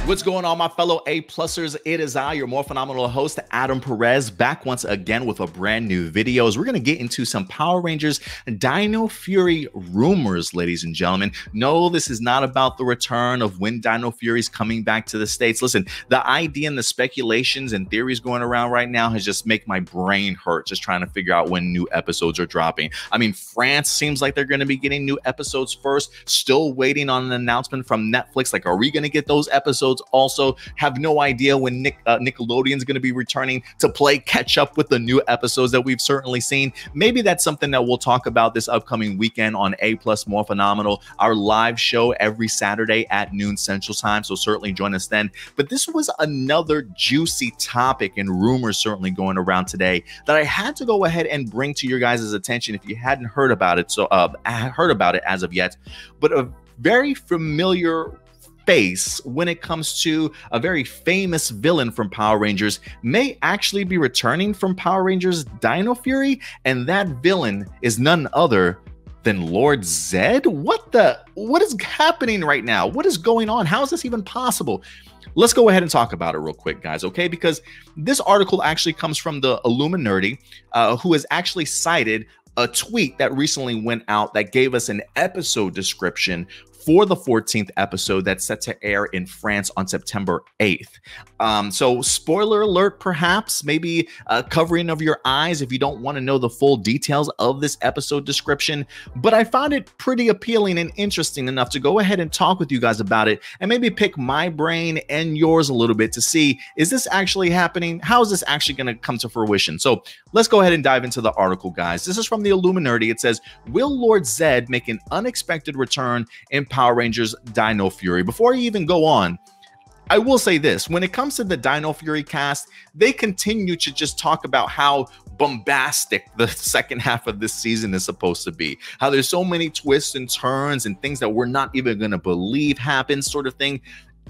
What's going on, my fellow A-Plusers? It is I, your Morphinominal host, Adam Perez, back once again with a brand new video. We're going to get into some Power Rangers Dino Fury rumors, ladies and gentlemen. No, this is not about the return of when Dino Fury is coming back to the States. Listen, the idea and the speculations and theories going around right now has just make my brain hurt just trying to figure out when new episodes are dropping. I mean, France seems like they're going to be getting new episodes first. Still waiting on an announcement from Netflix. Like, are we going to get those episodes? Also have no idea when Nickelodeon's going to be returning to play catch up with the new episodes that we've certainly seen. Maybe that's something that we'll talk about this upcoming weekend on A+ Morphinominal, our live show every Saturday at noon Central Time. So certainly join us then. But this was another juicy topic and rumors certainly going around today that I had to go ahead and bring to your guys' attention if you hadn't heard about it. So heard about it as of yet, but a very familiar face when it comes to a very famous villain from Power Rangers may actually be returning from Power Rangers Dino Fury, and that villain is none other than Lord Zedd. What is happening right now? What is going on? How is this even possible? Let's go ahead and talk about it real quick, guys, okay? Because this article actually comes from the Illuminati, who has actually cited a tweet that recently went out that gave us an episode description for the 14th episode that's set to air in France on September 8th. So spoiler alert, perhaps, maybe a covering of your eyes if you don't want to know the full details of this episode description. But I found it pretty appealing and interesting enough to go ahead and talk with you guys about it and maybe pick my brain and yours a little bit to see, is this actually happening? How is this actually going to come to fruition? So let's go ahead and dive into the article, guys. This is from the Illuminati. It says, will Lord Zedd make an unexpected return in Power Rangers Dino Fury? Before you even go on, I will say this. When it comes to the Dino Fury cast, they continue to just talk about how bombastic the second half of this season is supposed to be. How there's so many twists and turns and things that we're not even going to believe happen, sort of thing,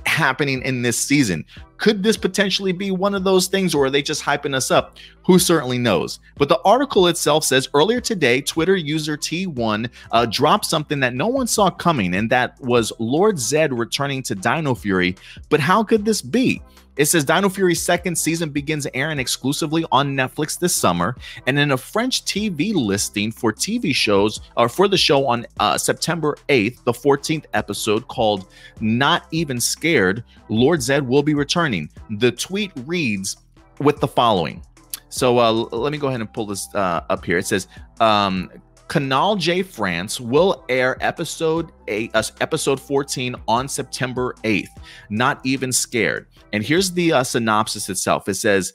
happening in this season. Could this potentially be one of those things, or are they just hyping us up? Who certainly knows? But the article itself says, earlier today, Twitter user T1 dropped something that no one saw coming, and that was Lord Zedd returning to Dino Fury. But how could this be? It says Dino Fury's second season begins airing exclusively on Netflix this summer, and in a French TV listing for TV shows, or for the show on September 8th, the 14th episode called Not Even Scared, Lord Zedd will be returning. The tweet reads with the following. So let me go ahead and pull this up here. It says, Canal J France will air episode 14 on September 8th. Not Even Scared. And here's the synopsis itself. It says,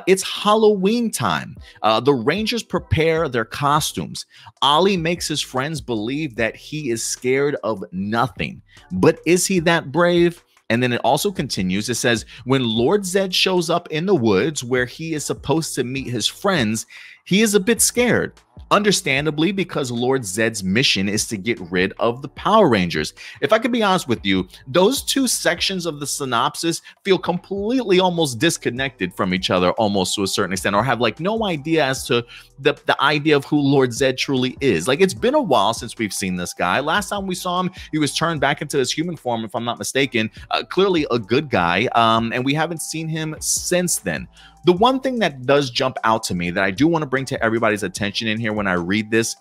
it's Halloween time. The Rangers prepare their costumes. Ollie makes his friends believe that he is scared of nothing. But is he that brave? And then it also continues. It says, when Lord Zedd shows up in the woods where he is supposed to meet his friends, he is a bit scared. Understandably, because Lord Zedd's mission is to get rid of the Power Rangers. If I could be honest with you, those two sections of the synopsis feel completely almost disconnected from each other, almost to a certain extent, or have like no idea as to the idea of who Lord Zedd truly is. Like, it's been a while since we've seen this guy. Last time we saw him, he was turned back into his human form, if I'm not mistaken. Clearly a good guy, and we haven't seen him since then. The one thing that does jump out to me that I do want to bring to everybody's attention in here when I read this,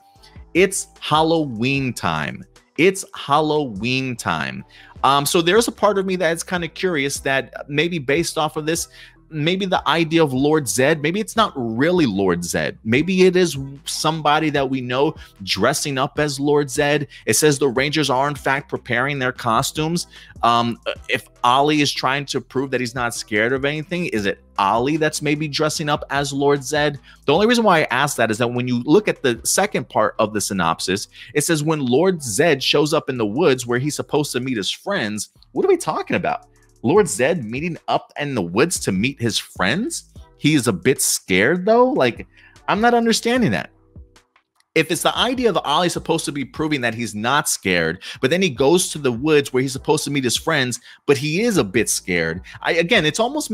it's Halloween time. It's Halloween time. So there's a part of me that's kind of curious that maybe based off of this, maybe the idea of Lord Zedd, maybe it's not really Lord Zedd. Maybe it is somebody that we know dressing up as Lord Zedd. It says the Rangers are in fact preparing their costumes. If Ollie is trying to prove that he's not scared of anything, is it Ollie that's maybe dressing up as Lord Zedd? The only reason why I ask that is that when you look at the second part of the synopsis, it says when Lord Zedd shows up in the woods where he's supposed to meet his friends. What are we talking about? Lord Zedd meeting up in the woods to meet his friends? He is a bit scared though. Like, I'm not understanding that. if it's the idea of Ollie supposed to be proving that he's not scared, but then he goes to the woods where he's supposed to meet his friends, but he is a bit scared. Again, it's almost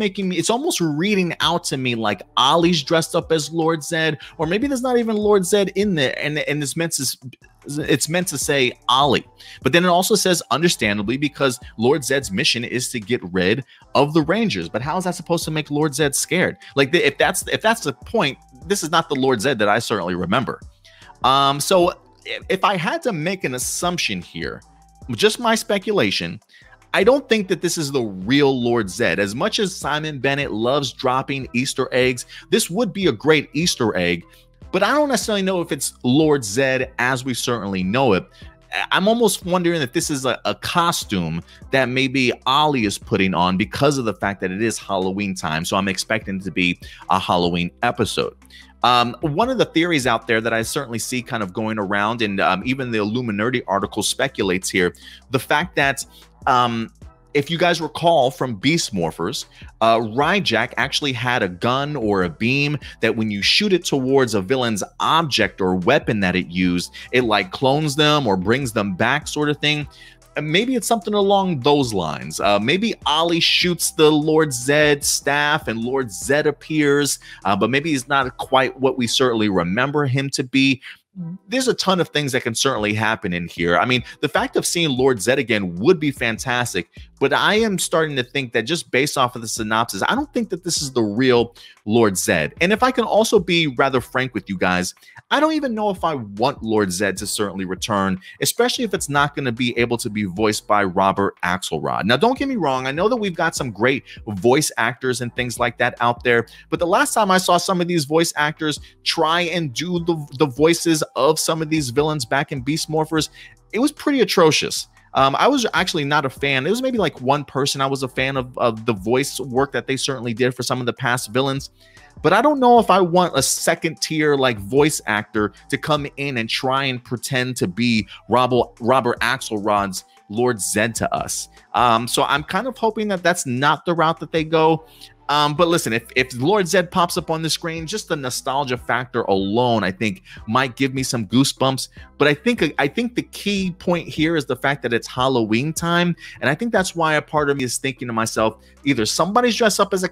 reading out to me like Ollie's dressed up as Lord Zedd, or maybe there's not even Lord Zedd in there, and it's meant to say Ollie. But then it also says understandably, because Lord Zedd's mission is to get rid of the Rangers. But how is that supposed to make Lord Zedd scared? Like, if that's the point, this is not the Lord Zedd that I certainly remember. So if I had to make an assumption here, just my speculation, I don't think that this is the real Lord Zedd. As much as Simon Bennett loves dropping Easter eggs, this would be a great Easter egg, but I don't necessarily know if it's Lord Zedd as we certainly know it. I'm almost wondering if this is a costume that maybe Ollie is putting on because of the fact that it is Halloween time. So I'm expecting it to be a Halloween episode. One of the theories out there that I certainly see kind of going around, and even the Illuminati article speculates here, the fact that if you guys recall from Beast Morphers, Ryjack actually had a gun or a beam that when you shoot it towards a villain's object or weapon that it used, it like clones them or brings them back, sort of thing. Maybe it's something along those lines. Maybe Ollie shoots the Lord Zedd staff and Lord Zedd appears, but maybe he's not quite what we certainly remember him to be. There's a ton of things that can certainly happen in here. I mean, the fact of seeing Lord Zedd again would be fantastic, but I am starting to think that just based off of the synopsis, I don't think that this is the real Lord Zedd. And if I can also be rather frank with you guys, I don't even know if I want Lord Zedd to certainly return, especially if it's not going to be able to be voiced by Robert Axelrod. Now, don't get me wrong. I know that we've got some great voice actors and things like that out there, but the last time I saw some of these voice actors try and do the voices of some of these villains back in Beast Morphers, it was pretty atrocious. I was actually not a fan. It was maybe like one person I was a fan of the voice work that they certainly did for some of the past villains. But I don't know if I want a second tier like voice actor to come in and try and pretend to be Robert Axelrod's Lord Zedd to us. So I'm kind of hoping that that's not the route that they go. But listen, if Lord Zedd pops up on the screen, just the nostalgia factor alone, I think might give me some goosebumps. But I think the key point here is the fact that it's Halloween time, and I think that's why a part of me is thinking to myself, either somebody's dressed up as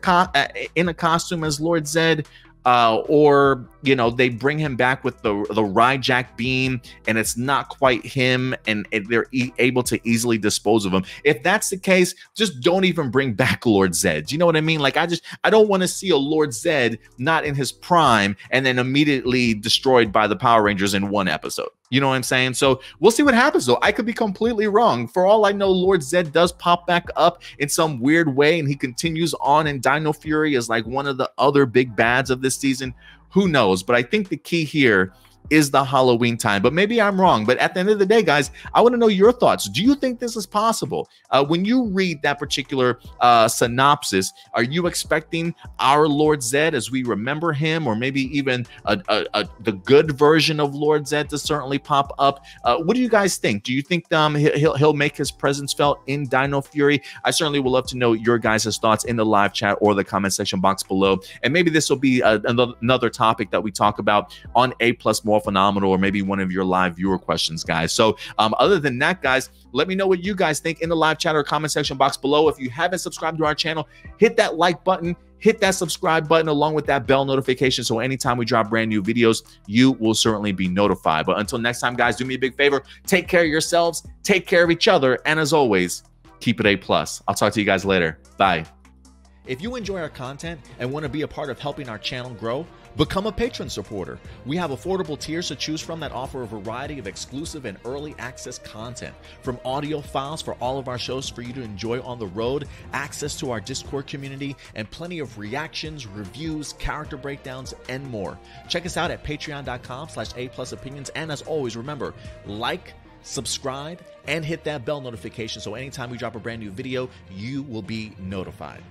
in a costume as Lord Zedd, or you know, they bring him back with the Ryjack beam and it's not quite him, and they're able to easily dispose of him. If that's the case, just don't even bring back Lord Zedd. You know what I mean? Like, I don't want to see a Lord Zedd not in his prime and then immediately destroyed by the Power Rangers in one episode. You know what I'm saying? So we'll see what happens, though. I could be completely wrong. For all I know, Lord Zedd does pop back up in some weird way, and he continues on in Dino Fury as like one of the other big bads of this season. Who knows? But I think the key here is the Halloween time. But maybe I'm wrong. But at the end of the day, guys, I want to know your thoughts. Do you think this is possible? When you read that particular synopsis, are you expecting our Lord Zedd as we remember him, or maybe even the good version of Lord Zedd to certainly pop up? What do you guys think? Do you think he'll make his presence felt in Dino Fury? I certainly would love to know your guys' thoughts in the live chat or the comment section box below. And maybe this will be another topic that we talk about on APlus Morphinominal, or maybe one of your live viewer questions, guys. So other than that, guys, let me know what you guys think in the live chat or comment section box below. If you haven't subscribed to our channel, hit that like button, hit that subscribe button along with that bell notification, so anytime we drop brand new videos, you will certainly be notified. But until next time, guys, do me a big favor, take care of yourselves, take care of each other, and as always, keep it A+. I'll talk to you guys later. Bye. If you enjoy our content and want to be a part of helping our channel grow, become a Patron supporter. We have affordable tiers to choose from that offer a variety of exclusive and early access content, from audio files for all of our shows for you to enjoy on the road, access to our Discord community, and plenty of reactions, reviews, character breakdowns, and more. Check us out at patreon.com/aplusopinions. And as always, remember, like, subscribe, and hit that bell notification so anytime we drop a brand new video, you will be notified.